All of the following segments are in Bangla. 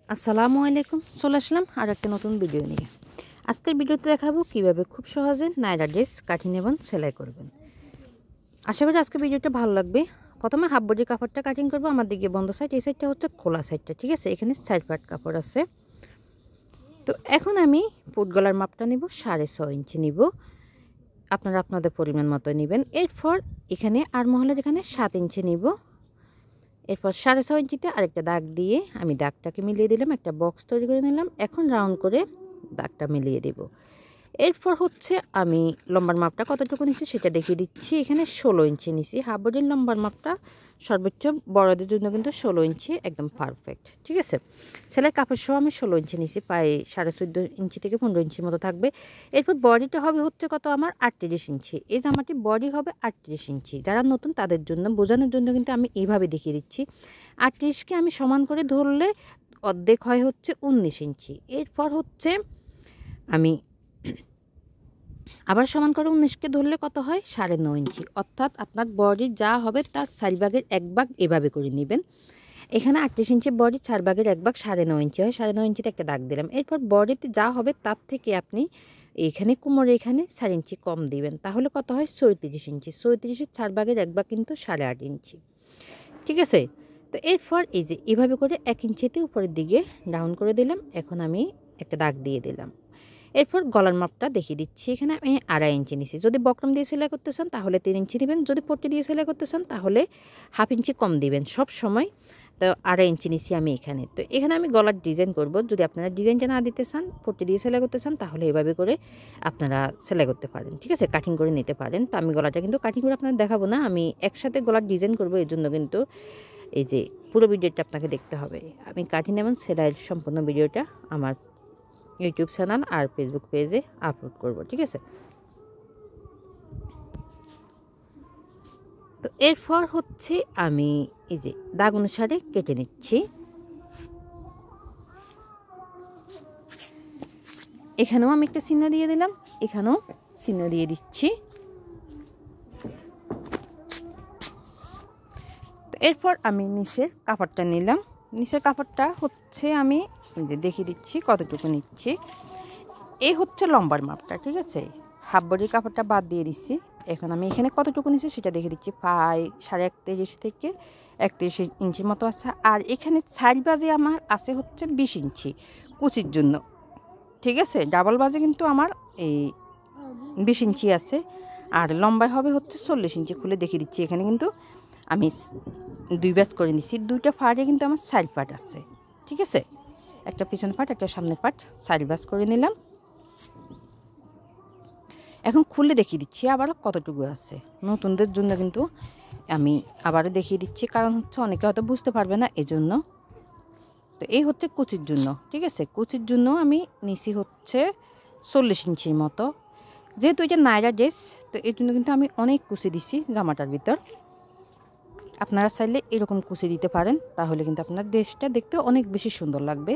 আসসালামু আলাইকুম। চলে আসলাম আর একটা নতুন ভিডিও নিয়ে। আজকের ভিডিওতে দেখাবো কিভাবে খুব সহজে নায়রা ড্রেস কাটিং এবং সেলাই করবেন। আশা করি আজকের ভিডিওটা ভালো লাগবে। প্রথমে হাফ বডি কাপড়টা কাটিং করব। আমার দিকে বন্ধ সাইড, এই সাইডটা হচ্ছে খোলা সাইডটা, ঠিক আছে। এখানে সাইড পার্ট কাপড় আছে। তো এখন আমি ফুট গলার মাপটা নিব 6.5 ইঞ্চি নিব। আপনারা আপনাদের পরিমাণ মতো নেবেন। এরপর এখানে আরমহলের এখানে 7 ইঞ্চি নিব। এরপর 6.5 ইঞ্চিতে আরেকটা দাগ দিয়ে আমি দাগটাকে মিলিয়ে দিলাম, একটা বক্স তৈরি করে নিলাম। এখন রাউন্ড করে দাগটা মিলিয়ে দেব। এরপর হচ্ছে আমি লম্বার মাপটা কতটুকু নিচ্ছি সেটা দেখিয়ে দিচ্ছি। এখানে 16 ইঞ্চি নিচ্ছি। হাফ বডির লম্বার মাপটা সর্বোচ্চ বড়দের জন্য কিন্তু 16 ইঞ্চি একদম পারফেক্ট, ঠিক আছে। সেলাই কাপড় সহ আমি 16 ইঞ্চি নিচ্ছি, প্রায় 14.5 ইঞ্চি থেকে 15 ইঞ্চির মতো থাকবে। এরপর বডিটা হবে হচ্ছে কত আমার 38 ইঞ্চি। এই জামাটি বডি হবে 38 ইঞ্চি। যারা নতুন তাদের জন্য বোঝানোর জন্য কিন্তু আমি এইভাবে দেখিয়ে দিচ্ছি। 38কে আমি সমান করে ধরলে অর্ধেক হয় হচ্ছে 19 ইঞ্চি। এরপর হচ্ছে আমি আবার সমান করে 19কে ধরলে কত হয় 9.5 ইঞ্চি। অর্থাৎ আপনার বডি যা হবে তার 4 ভাগের 1 ভাগ এভাবে করে নেবেন। এখানে 38 ইঞ্চি বডি 4 ভাগের 1 ভাগ 9.5 ইঞ্চি হয়। 9.5 ইঞ্চিতে একটা দাগ দিলাম। এরপর বডিতে যা হবে তার থেকে আপনি এখানে কোমরে এখানে 4 ইঞ্চি কম দিবেন, তাহলে কত হয় 34 ইঞ্চি। 34-এর 4 ভাগের 1 ভাগ কিন্তু 8.5 ইঞ্চি, ঠিক আছে। তো এরপর এই যে এভাবে করে 1 ইঞ্চিতে উপরের দিকে ডাউন করে দিলাম। এখন আমি একটা দাগ দিয়ে দিলাম। এরপর গলার মাপটা দেখিয়ে দিচ্ছি। এখানে আমি 2.5 ইঞ্চি নিছি। যদি বক্রম দিয়ে সেলাই করতে চান তাহলে 3 ইঞ্চি নেবেন। যদি পট্টি দিয়ে সেলাই করতে চান তাহলে হাফ ইঞ্চি কম দিবেন সব সময়। তো 2.5 ইঞ্চি নিছি আমি এখানে। তো এখানে আমি গলার ডিজাইন করব। যদি আপনারা ডিজাইনটা না দিতে চান, পট্টি দিয়ে সেলাই করতে চান, তাহলে এভাবে করে আপনারা সেলাই করতে পারেন, ঠিক আছে, কাটিং করে নিতে পারেন। তো আমি গলাটা কিন্তু কাটিং করে আপনাদের দেখাবো না, আমি একসাথে গলার ডিজাইন করব। এর জন্য কিন্তু এই যে পুরো ভিডিওটা আপনাকে দেখতে হবে। আমি কাটিং এবং সেলাইয়ের সম্পূর্ণ ভিডিওটা আমার ইউটিউব চ্যানেল আর ফেসবুক পেজে আপলোড করব, ঠিক আছে। তো এরপর হচ্ছে আমি এই যে দাগ অনুসারে কেটে নিচ্ছি। এখানেও আমি একটা চিহ্ন দিয়ে দিলাম, এখানেও চিহ্ন দিয়ে দিচ্ছি। তো এরপর আমি নিচের কাপড়টা নিলাম। নিচের কাপড়টা হচ্ছে আমি এই যে দেখিয়ে দিচ্ছি কতটুকু নিচ্ছি। এই হচ্ছে লম্বার মাপটা, ঠিক আছে। হাফ বডির কাপড়টা বাদ দিয়ে দিচ্ছি। এখন আমি এখানে কতটুকু নিচ্ছি সেটা দেখে দিচ্ছি। প্রায় 31.5 থেকে 31 ইঞ্চির মতো আছে। আর এখানে সাইড বাজে আমার আছে হচ্ছে 20 ইঞ্চি কুচির জন্য, ঠিক আছে। ডাবল বাজে কিন্তু আমার এই 20 ইঞ্চি আছে। আর লম্বায় হবে হচ্ছে 40 ইঞ্চি। খুলে দেখিয়ে দিচ্ছি। এখানে কিন্তু আমি 2 ব্যাচ করে নিচ্ছি। 2টা পার্টে কিন্তু আমার সাইড পার্ট আছে, ঠিক আছে। একটা পিছন পার্ট, একটা সামনের পার্ট, সাইড ব্যাচ করে নিলাম। এখন খুলে দেখিয়ে দিচ্ছি আবারও কতটুকু আছে। নতুনদের জন্য কিন্তু আমি আবারও দেখিয়ে দিচ্ছি, কারণ হচ্ছে অনেকে হয়তো বুঝতে পারবে না, এজন্য। তো এই হচ্ছে কুচির জন্য, ঠিক আছে। কুচির জন্য আমি নিচি হচ্ছে 40 ইঞ্চির মতো। যেহেতু এটা নায়রা ড্রেস, তো এর জন্য কিন্তু আমি অনেক কুচি দিচ্ছি জামাটার ভিতর। আপনারা চাইলে এরকম কুচি দিতে পারেন, তাহলে কিন্তু আপনার ড্রেসটা দেখতে অনেক বেশি সুন্দর লাগবে।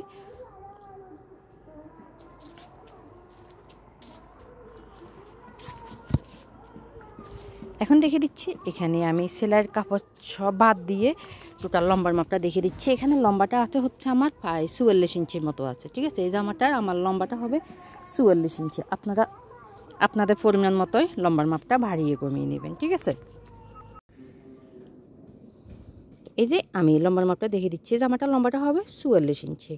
এখন দেখিয়ে দিচ্ছি এখানে আমি সেলাইয়ের কাপড় সব বাদ দিয়ে টোটাল লম্বার মাপটা দেখিয়ে দিচ্ছি। এখানে লম্বাটা আছে হচ্ছে আমার প্রায় 44 ইঞ্চির মতো আছে, ঠিক আছে। এই জামাটার আমার লম্বাটা হবে 44 ইঞ্চি। আপনারা আপনাদের পরিমাণ মতোই লম্বার মাপটা বাড়িয়ে কমিয়ে নেবেন, ঠিক আছে। এই যে আমি লম্বার মাপটা দেখিয়ে দিচ্ছি। জামাটার লম্বাটা হবে 44 ইঞ্চি।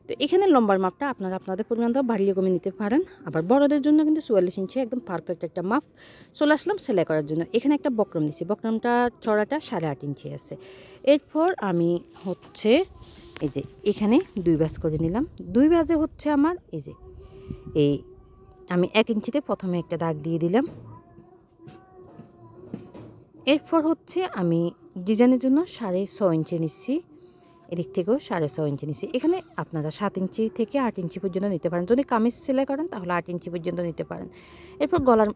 তো এখানে লম্বার মাপটা আপনারা আপনাদের পরিমাণ মতো বাড়িয়ে কমিয়ে নিতে পারেন। আবার বড়দের জন্য কিন্তু 44 ইঞ্চি একদম পারফেক্ট একটা মাপ। চলে আসলাম সেলাই করার জন্য। এখানে একটা বক্রম দিচ্ছি। বক্রমটা চড়াটা 8.5 ইঞ্চি আছে। এরপর আমি হচ্ছে এই যে এখানে 2 ব্যাচ করে নিলাম। 2 ব্যাচে হচ্ছে আমার এই যে এই আমি 1 ইঞ্চিতে প্রথমে একটা দাগ দিয়ে দিলাম। এরপর হচ্ছে আমি ডিজাইনের জন্য 6.5 ইঞ্চি নিচ্ছি। এদিক থেকেও 6.5 ইঞ্চি নিচ্ছি। এখানে আপনারা 7 ইঞ্চি থেকে 8 ইঞ্চি পর্যন্ত নিতে পারেন। যদি কামিজ সেলাই করেন তাহলে 8 ইঞ্চি পর্যন্ত নিতে পারেন। এরপর গলার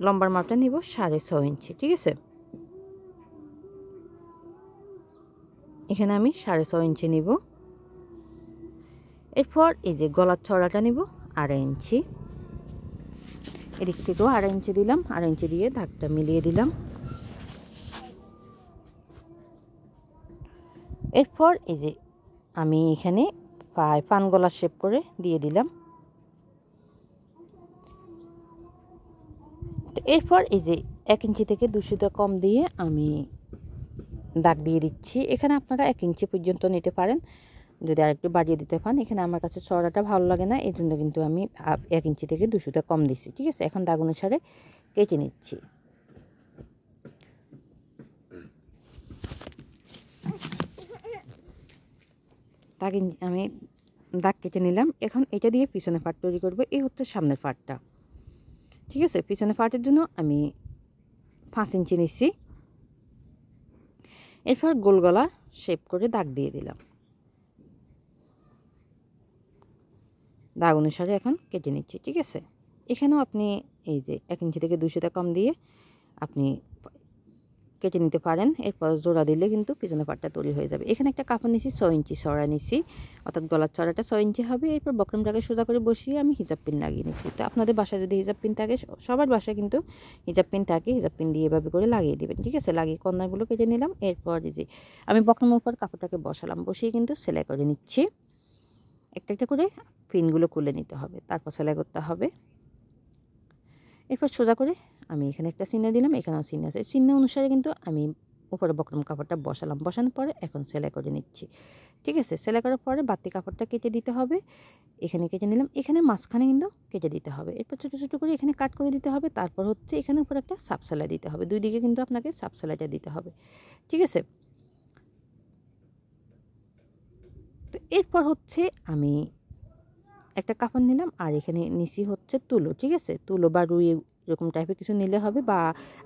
লম্বার মাপটা নিব 6.5 ইঞ্চি, ঠিক আছে। এখানে আমি 6.5 ইঞ্চি নিব। এরপর এই যে গলার চড়াটা নিব 2.5 ইঞ্চি। এদিক থেকেও 2.5 ইঞ্চি দিলাম। 2.5 ইঞ্চি দিয়ে দাগটা মিলিয়ে দিলাম। এরপর এই যে আমি এখানে পায়ে পান গলার শেপ করে দিয়ে দিলাম। তো এরপর এই যে 1 ইঞ্চি থেকে 2 সুতা কম দিয়ে আমি দাগ দিয়ে দিচ্ছি। এখানে আপনারা 1 ইঞ্চি পর্যন্ত নিতে পারেন, যদি আরেকটু বাড়িয়ে দিতে পারেন। এখানে আমার কাছে চওড়াটা ভালো লাগে না, এই জন্য কিন্তু আমি 1 ইঞ্চি থেকে 2 সুতা কম দিচ্ছি। ঠিক আছে, এখন দাগ অনুসারে কেটে নিচ্ছি। আমি দাগ কেটে নিলাম। এখন এটা দিয়ে পিছনে পাট তৈরি করব। এই হচ্ছে সামনের পাটটা। ঠিক আছে, পিছনে পাটের জন্য আমি 5 ইঞ্চি নিচ্ছি। এরপর গোল গলা শেপ করে দাগ দিয়ে দিলাম। দাগ অনুসারে এখন কেটে নিচ্ছি। ঠিক আছে, এখানেও আপনি এই যে 1 ইঞ্চি থেকে 2 সুতা কম দিয়ে আপনি কেটে নিতে পারেন। এরপর জোড়া দিলে কিন্তু পিছনে পাটটা তৈরি হয়ে যাবে। এখানে একটা কাপড় নিচ্ছি, 6 ইঞ্চি চওড়া নিচ্ছি, অর্থাৎ গলার চওড়াটা 6 ইঞ্চি হবে। এরপর বক্রমটাকে সোজা করে বসিয়ে আমি হিজাব পিন লাগিয়ে নিচ্ছি। তো আপনাদের বাসায় যদি হিজাব পিন থাকে, সবার বাসায় কিন্তু হিজাব পিন থাকে, হিজাব পিন দিয়ে এভাবে করে লাগিয়ে দেবেন। ঠিক আছে, লাগিয়ে কর্নারগুলো কেটে নিলাম। এরপর এই যে আমি বক্রমের উপর কাপড়টাকে বসালাম, বসিয়ে কিন্তু সেলাই করে নিচ্ছি। একটা একটা করে পিনগুলো খুলে নিতে হবে, তারপর সেলাই করতে হবে। এরপর সোজা করে আমি এখানে একটা চিহ্ন দিলাম, এখানেও চিহ্ন আছে। চিহ্ন অনুসারে কিন্তু আমি উপরে বক্রম কাপড়টা বসালাম, বসানোর পরে এখন সেলাই করে নিচ্ছি। ঠিক আছে, সেলাই করার পরে বাড়তি কাপড়টা কেটে দিতে হবে। এখানে কেটে নিলাম, এখানে মাঝখানে কিন্তু কেটে দিতে হবে। এরপর ছোটো ছোটো করে এখানে কাট করে দিতে হবে। তারপর হচ্ছে এখানে উপরে একটা সাপ সেলাই দিতে হবে, দুই দিকে কিন্তু আপনাকে সাপ সেলাইটা দিতে হবে। ঠিক আছে, তো এরপর হচ্ছে আমি একটা কাপড় নিলাম, আর এখানে নিচি হচ্ছে তুলো। ঠিক আছে, তুলো বা রুই এরকম টাইপের কিছু নিলে হবে, বা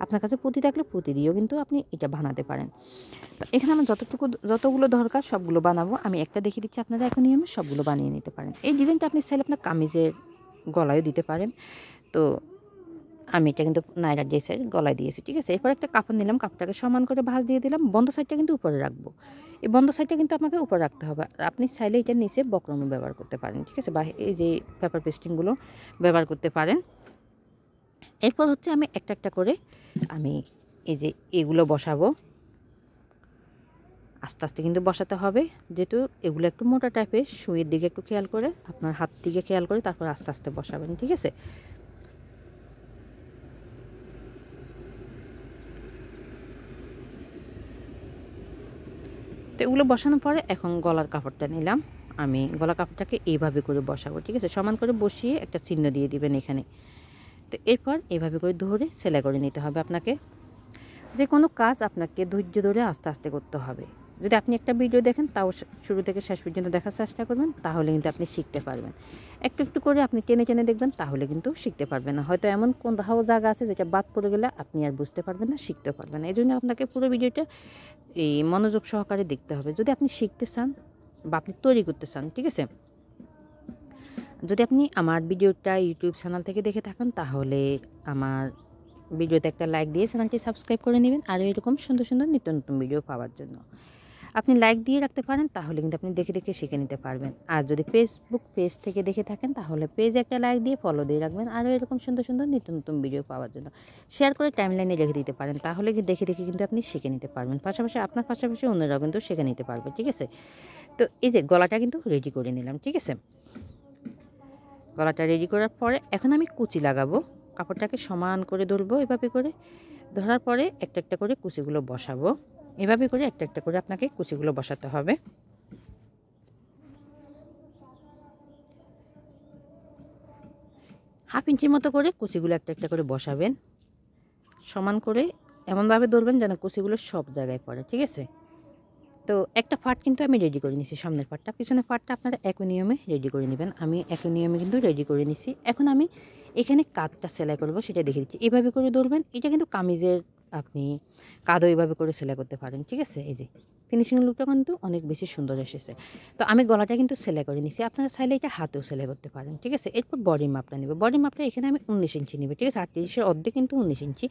আপনার কাছে পুঁতি থাকলে পুঁতি দিয়েও কিন্তু আপনি এটা বানাতে পারেন। তো এখানে আমার যতগুলো দরকার সবগুলো বানাবো। আমি একটা দেখিয়ে দিচ্ছি, আপনারা এখন নিয়মে সবগুলো বানিয়ে নিতে পারেন। এই ডিজাইনটা আপনি চাইলে আপনার কামিজের গলায়ও দিতে পারেন। তো আমি এটা কিন্তু নায়রা ড্রেসের গলায় দিয়েছি। ঠিক আছে, এরপর একটা কাপড় নিলাম, কাপড়টাকে সমান করে ভাঁজ দিয়ে দিলাম। বন্ধ সাইডটা কিন্তু উপরে রাখবো, এই বন্ধ সাইডটা কিন্তু আপনাকে উপরে রাখতে হবে। আর আপনি চাইলে এটার নিচে বক্রমও ব্যবহার করতে পারেন। ঠিক আছে, বা এই যে পেপার পেস্টিংগুলো ব্যবহার করতে পারেন। এরপর হচ্ছে আমি একটা একটা করে আমি এই যে এগুলো বসাবো। আস্তে আস্তে কিন্তু বসাতে হবে, যেহেতু এগুলো একটু মোটা টাইপের। সুইয়ের দিকে একটু খেয়াল করে, আপনার হাত দিকে খেয়াল করে তারপর আস্তে আস্তে বসাবেন। ঠিক আছে, তো এগুলো বসানোর পরে এখন গলার কাপড়টা নিলাম। আমি গলা কাপড়টাকে এইভাবে করে বসাবো। ঠিক আছে, সমান করে বসিয়ে একটা চিহ্ন দিয়ে দিবেন এখানে। তো এরপর এইভাবে করে ধরে সেলাই করে নিতে হবে। আপনাকে যে কোনো কাজ আপনাকে ধৈর্য ধরে আস্তে আস্তে করতে হবে। যদি আপনি একটা ভিডিও দেখেন, তাও শুরু থেকে শেষ পর্যন্ত দেখার চেষ্টা করবেন, তাহলে কিন্তু আপনি শিখতে পারবেন। একটু একটু করে আপনি টেনে টেনে দেখবেন, তাহলে কিন্তু শিখতে পারবেন না। হয়তো এমন কোথাও জায়গা আছে যেটা বাদ পড়ে গেলে আপনি আর বুঝতে পারবেন না, শিখতে পারবেন না। এই জন্য আপনাকে পুরো ভিডিওটা এই মনোযোগ সহকারে দেখতে হবে, যদি আপনি শিখতে চান বা আপনি তৈরি করতে চান। ঠিক আছে, যদি আপনি আমার ভিডিওটা ইউটিউব চ্যানেল থেকে দেখে থাকেন, তাহলে আমার ভিডিওতে একটা লাইক দিয়ে চ্যানেলটি সাবস্ক্রাইব করে নেবেন, আরও এরকম সুন্দর সুন্দর নিত্য নতুন ভিডিও পাওয়ার জন্য। আপনি লাইক দিয়ে রাখতে পারেন, তাহলে কিন্তু আপনি দেখে দেখে শিখে নিতে পারবেন। আর যদি ফেসবুক পেজ থেকে দেখে থাকেন, তাহলে পেজে একটা লাইক দিয়ে ফলো দিয়ে রাখবেন, আরও এরকম সুন্দর সুন্দর নিত্য নতুন ভিডিও পাওয়ার জন্য। শেয়ার করে টাইমলাইনে রেখে দিতে পারেন, তাহলে দেখে দেখে কিন্তু আপনি শিখে নিতে পারবেন। পাশাপাশি আপনার পাশাপাশি অন্যরাও কিন্তু শিখে নিতে পারবে। ঠিক আছে, তো এই যে গলাটা কিন্তু রেডি করে নিলাম। ঠিক আছে, গলাটা রেডি করার পরে এখন আমি কুচি লাগাবো। কাপড়টাকে সমান করে ধরবো, এভাবে করে ধরার পরে একটা একটা করে কুচিগুলো বসাবো। এভাবে করে একটা একটা করে আপনাকে কুচিগুলো বসাতে হবে। হাফ ইঞ্চির মতো করে কুচিগুলো একটা একটা করে বসাবেন, সমান করে এমনভাবে ধরবেন যেন কুচিগুলো সব জায়গায় পড়ে। ঠিক আছে, তো একটা পার্ট কিন্তু আমি রেডি করে নিছি, সামনের পার্টটা। পিছনের পার্টটা আপনারা একই নিয়মে রেডি করে নেবেন। আমি একই নিয়মে কিন্তু রেডি করে নিছি। এখন আমি এখানে কাঁধটা সেলাই করব, সেটা দেখে দিচ্ছি। এভাবে করে ধরবেন, এটা কিন্তু কামিজের আপনি কাঁধও এভাবে করে সেলাই করতে পারেন। ঠিক আছে, এই যে ফিনিশিং লুকটা কিন্তু অনেক বেশি সুন্দর এসেছে। তো আমি গলাটা কিন্তু সেলাই করে নিছি, আপনারা চাইলে এটা হাতেও সেলাই করতে পারেন। ঠিক আছে, এরপর বডি মাপটা নেবে। বডি মাপটা এখানে আমি 19 ইঞ্চি নেবে। ঠিক আছে, 38-এর অর্ধেক কিন্তু 19 ইঞ্চি।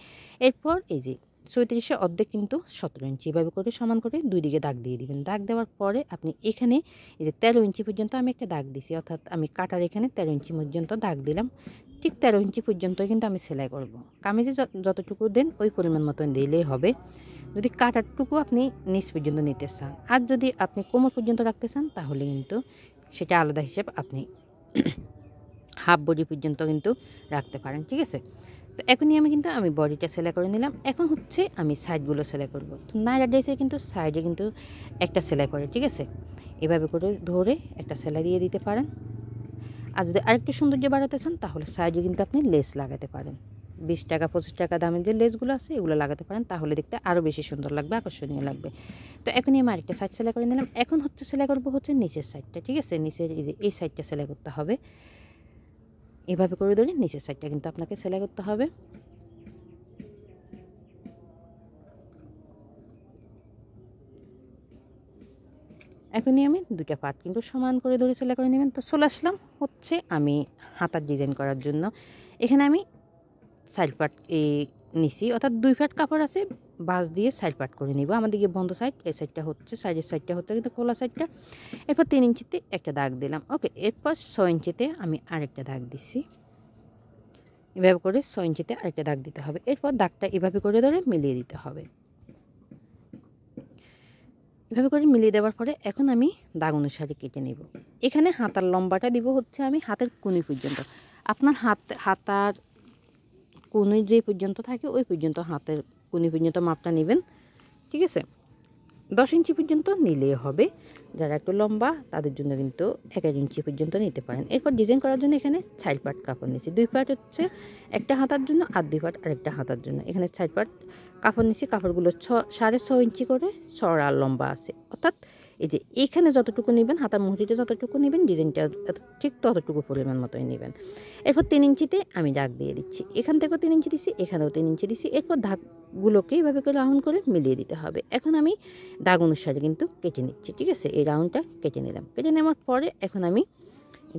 এরপর এই যে 34-এর অর্ধেক কিন্তু 17 ইঞ্চি। এভাবে করে সমান করে দুই দিকে দাগ দিয়ে দিবেন। দাগ দেওয়ার পরে আপনি এখানে এই যে 13 ইঞ্চি পর্যন্ত আমি একটা দাগ দিছি, অর্থাৎ আমি কাটার এখানে 13 ইঞ্চি পর্যন্ত দাগ দিলাম। ঠিক 13 ইঞ্চি পর্যন্ত কিন্তু আমি সেলাই করব। কামিজে যতটুকু দেন ওই পরিমাণ মতন দিলেই হবে। যদি কাটারটুকু আপনি নিচ পর্যন্ত নিতে চান, আর যদি আপনি কোমর পর্যন্ত রাখতে চান, তাহলে কিন্তু সেটা আলাদা হিসাব আপনি হাফ বডি পর্যন্ত কিন্তু রাখতে পারেন, ঠিক আছে। তো এখনই আমি বডিটা সেলাই করে নিলাম। এখন হচ্ছে আমি সাইডগুলো সেলাই করব। তো নায়রা ড্রেসে কিন্তু সাইডে কিন্তু একটা সেলাই করে, ঠিক আছে। এভাবে করে ধরে একটা সেলাই দিয়ে দিতে পারেন। আর যদি আরেকটু সৌন্দর্য বাড়াতে চান তাহলে সাইডে কিন্তু আপনি লেস লাগাতে পারেন। 20 টাকা 25 টাকা দামের যে লেসগুলো আছে এগুলো লাগাতে পারেন, তাহলে দেখতে আরও বেশি সুন্দর লাগবে, আকর্ষণীয় লাগবে। তো এখনই আমি আরেকটা সাইড সেলাই করে নিলাম। এখন হচ্ছে সেলাই করবো হচ্ছে নিচের সাইডটা, ঠিক আছে। নিচের এই সাইডটা সেলাই করতে হবে। এভাবে করে ধরে নিচের সাইডটা কিন্তু আপনাকে সেলাই করতে হবে। এখনই আমি দুটা পার্ট কিন্তু সমান করে ধরে সেলাই করে নেবেন। তো চলে আসলাম হচ্ছে আমি হাতার ডিজাইন করার জন্য। এখানে আমি সাইড পার্ট নিছি, অর্থাৎ 2 পার্ট কাপড় আছে, বাস দিয়ে সাইড পার্ট করে নিব। আমাদেরকে বন্ধ সাইড, এই সাইডটা হচ্ছে, সাইডের সাইডটা হচ্ছে কিন্তু খোলা সাইডটা। এরপর 3 ইঞ্চিতে একটা দাগ দিলাম, ওকে। এরপর 6 ইঞ্চিতে আমি আরেকটা দাগ দিচ্ছি। এভাবে করে 6 ইঞ্চিতে আরেকটা দাগ দিতে হবে। এরপর দাগটা এভাবে করে ধরে মিলিয়ে দিতে হবে। এভাবে করে মিলিয়ে দেওয়ার পরে এখন আমি দাগ অনুসারে কেটে নেব। এখানে হাতার লম্বাটা দিব হচ্ছে আমি হাতের কুনি পর্যন্ত। আপনার হাতার কুনি যে পর্যন্ত থাকে ওই পর্যন্ত হাতের কুনি পর্যন্ত মাপটা নেবেন, ঠিক আছে। 10 ইঞ্চি পর্যন্ত নিলেই হবে। যারা একটু লম্বা তাদের জন্য কিন্তু 11 ইঞ্চি পর্যন্ত নিতে পারেন। এরপর ডিজাইন করার জন্য এখানে সাইড পার্ট কাপড় নিচ্ছি। 2 পার্ট হচ্ছে একটা হাতার জন্য আর 2 পার্ট আরেকটা হাতার জন্য। এখানে সাইড পার্ট কাপড় নিচ্ছি। কাপড়গুলো 6.5 ইঞ্চি করে চড়া লম্বা আছে, অর্থাৎ এই যে এখানে যতটুকু নেবেন, হাতার মুহুরিটা যতটুকু নেবেন, ডিজাইনটা ঠিক ততটুকু পরিমাণ মতোই নেবেন। এরপর 3 ইঞ্চিতে আমি দাগ দিয়ে দিচ্ছি। এখান থেকেও 3 ইঞ্চি দিচ্ছি, এখানেও 3 ইঞ্চি দিচ্ছি। এরপর দাগগুলোকে এইভাবে করে রাউন্ড করে মিলিয়ে দিতে হবে। এখন আমি দাগ অনুসারে কিন্তু কেটে নিচ্ছি, ঠিক আছে। এই রাউন্ডটা কেটে নিলাম। কেটে নেওয়ার পরে এখন আমি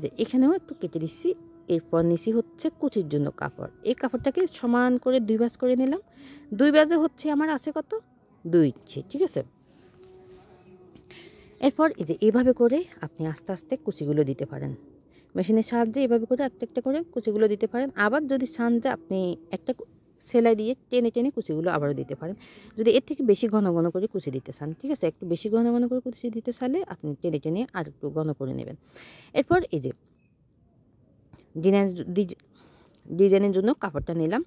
যে এখানেও একটু কেটে দিচ্ছি। এরপর নিচ্ছি হচ্ছে কুচির জন্য কাপড়। এই কাপড়টাকে সমান করে 2 ভাঁজ করে নিলাম। 2 ভাঁজে হচ্ছে আমার আছে কত, 2 ইঞ্চি, ঠিক আছে। এরপর এই যে এইভাবে করে আপনি আস্তে আস্তে কুচিগুলো দিতে পারেন। মেশিনের সাহায্যে এভাবে করে একটা করে কুচিগুলো দিতে পারেন। আবার যদি চান যে আপনি একটা সেলাই দিয়ে টেনে টেনে কুচিগুলো আবারও দিতে পারেন। যদি এর থেকে বেশি ঘন ঘন করে কুচি দিতে চান, ঠিক আছে, একটু বেশি ঘন ঘন করে কুচি দিতে চাইলে আপনি টেনে টেনে আর একটু ঘন করে নেবেন। এরপর এই যে ডিজাইনের জন্য কাপড়টা নিলাম।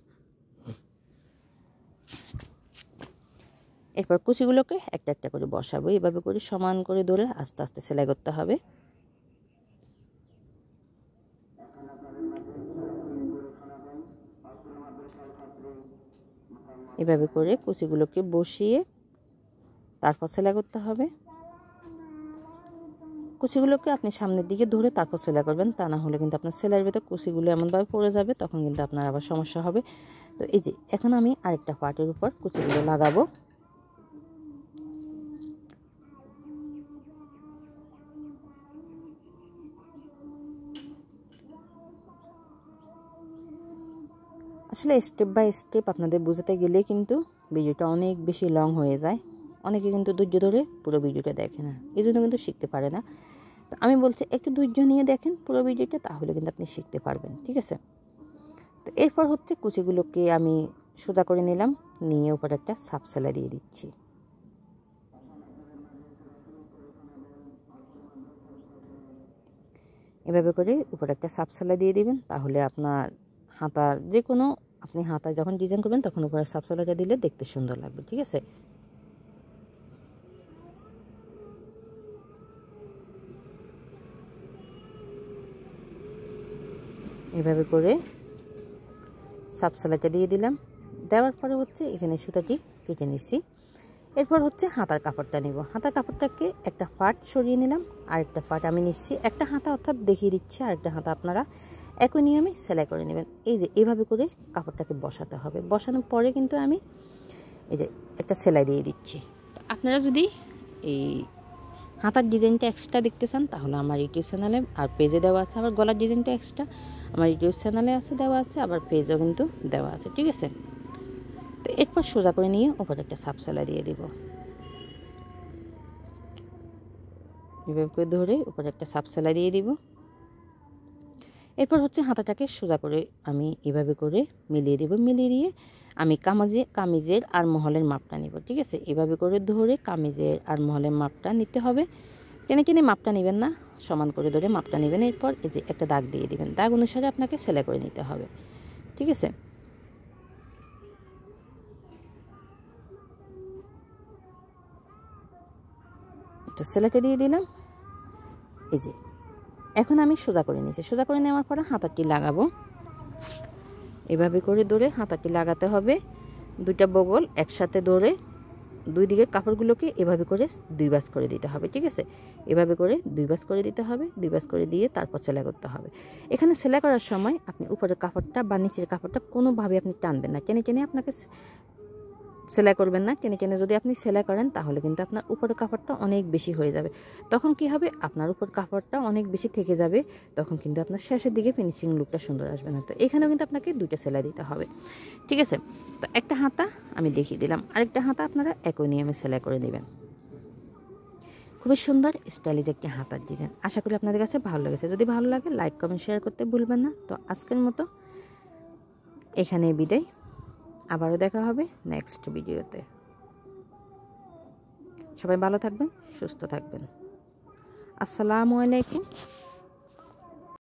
এরপর কুচিগুলোকে একটা একটা করে বসাবো। এভাবে করে সমান করে ধরে আস্তে আস্তে সেলাই করতে হবে। এভাবে করে কুচিগুলোকে বসিয়ে তারপর সেলাই করতে হবে। কুচিগুলোকে আপনি সামনের দিকে ধরে তারপর সেলাই করবেন, তা না হলে কিন্তু আপনার সেলাইয়ের ভেতর কুচিগুলো এমনভাবে পড়ে যাবে, তখন কিন্তু আপনার আবার সমস্যা হবে। তো এই যে এখন আমি আরেকটা পার্টের উপর কুচিগুলো লাগাবো। আসলে স্টেপ বাই স্টেপ আপনাদের বোঝাতে গেলে কিন্তু ভিডিওটা অনেক বেশি লং হয়ে যায়। অনেকে কিন্তু ধৈর্য ধরে পুরো ভিডিওটা দেখে না, এই জন্য কিন্তু শিখতে পারে না। তো আমি বলছি একটু ধৈর্য নিয়ে দেখেন পুরো ভিডিওটা, তাহলে কিন্তু আপনি শিখতে পারবেন, ঠিক আছে। তো এরপর হচ্ছে কুচিগুলোকে আমি সোজা করে নিলাম, নিয়ে উপরে একটা সাপ সেলাই দিয়ে দিচ্ছি। এভাবে করে উপরে একটা সাপ সেলাই দিয়ে দিবেন, তাহলে আপনার হাতার যে কোনো আপনি হাতায় যখন ডিজাইন করবেন তখন উপরে সাপ সেলাইটা দিলে দেখতে সুন্দর লাগবে, ঠিক আছে। এভাবে করে সাপ সেলাইটা দিয়ে দিলাম। দেওয়ার পরে হচ্ছে এখানে সুতাটি কেটে নিচ্ছি। এরপর হচ্ছে হাতার কাপড়টা নিব। হাতার কাপড়টাকে একটা পার্ট সরিয়ে নিলাম, আরেকটা পার্ট আমি নিচ্ছি। একটা হাতা অর্থাৎ দেখিয়ে দিচ্ছি, আরেকটা হাতা আপনারা একই নিয়মে সেলাই করে নেবেন। এই যে এভাবে করে কাপড়টাকে বসাতে হবে। বসানোর পরে কিন্তু আমি এই যে একটা সেলাই দিয়ে দিচ্ছি। আপনারা যদি এই হাতার ডিজাইনটা এক্সট্রা দেখতে চান তাহলে আমার ইউটিউব চ্যানেলে আর পেজে দেওয়া আছে। আবার গলার ডিজাইনটা এক্সট্রা আমার ইউটিউব চ্যানেলে আছে, দেওয়া আছে, আবার পেজেও কিন্তু দেওয়া আছে, ঠিক আছে। তো এরপর সোজা করে নিয়ে উপরে একটা সাপ সেলাই দিয়ে দিব। এভাবে করে ধরে উপরে একটা সাপ সেলাই দিয়ে দিব। এরপর হচ্ছে হাতাটাকে সোজা করে আমি এভাবে করে মিলিয়ে দেব। মিলিয়ে দিয়ে আমি কামিজের আর মহলের মাপটা নিব, ঠিক আছে। এভাবে করে ধরে কামিজের আর মহলের মাপটা নিতে হবে। টেনে টেনে মাপটা নেবেন না, সমান করে ধরে মাপটা নেবেন। এরপর এই যে একটা দাগ দিয়ে দিবেন, দাগ অনুসারে আপনাকে সেলাই করে নিতে হবে, ঠিক আছে। তো সেলাইটা দিয়ে দিলাম। এই যে এখন আমি সোজা করে নিয়েছি, সোজা করে নেওয়ার পরে হাতাটি লাগাবো। এভাবে করে ধরে হাতাটি লাগাতে হবে, দুইটা বগল একসাথে ধরে দুই দিকের কাপড়গুলোকে এভাবে করে দুই ভাঁজ করে দিতে হবে, ঠিক আছে। এভাবে করে দুই ভাঁজ করে দিতে হবে, দুই ভাঁজ করে দিয়ে তারপর সেলাই করতে হবে। এখানে সেলাই করার সময় আপনি উপরের কাপড়টা বা নিচের কাপড়টা কোনোভাবে আপনি টানবেন না, টেনে টেনে আপনাকে সেলাই করবেন না। টেনে টেনে যদি আপনি সেলাই করেন তাহলে কিন্তু আপনার উপরের কাপড়টা অনেক বেশি হয়ে যাবে। তখন কি হবে, আপনার উপর কাপড়টা অনেক বেশি থেকে যাবে, তখন কিন্তু আপনার শেষের দিকে ফিনিশিং লুকটা সুন্দর আসবে না। তো এখানেও কিন্তু আপনাকে দুইটা সেলাই দিতে হবে, ঠিক আছে। তো একটা হাতা আমি দেখিয়ে দিলাম, আরেকটা হাতা আপনারা একই নিয়মে সেলাই করে নেবেন। খুবই সুন্দর স্টাইলিশ একটি হাতার ডিজাইন। আশা করি আপনাদের কাছে ভালো লেগেছে। যদি ভালো লাগে লাইক কমেন্ট শেয়ার করতে ভুলবেন না। তো আজকের মতো এখানে বিদায়, আবারও দেখা হবে নেক্সট ভিডিওতে। সবাই ভালো থাকবেন, সুস্থ থাকবেন। আসসালামু আলাইকুম।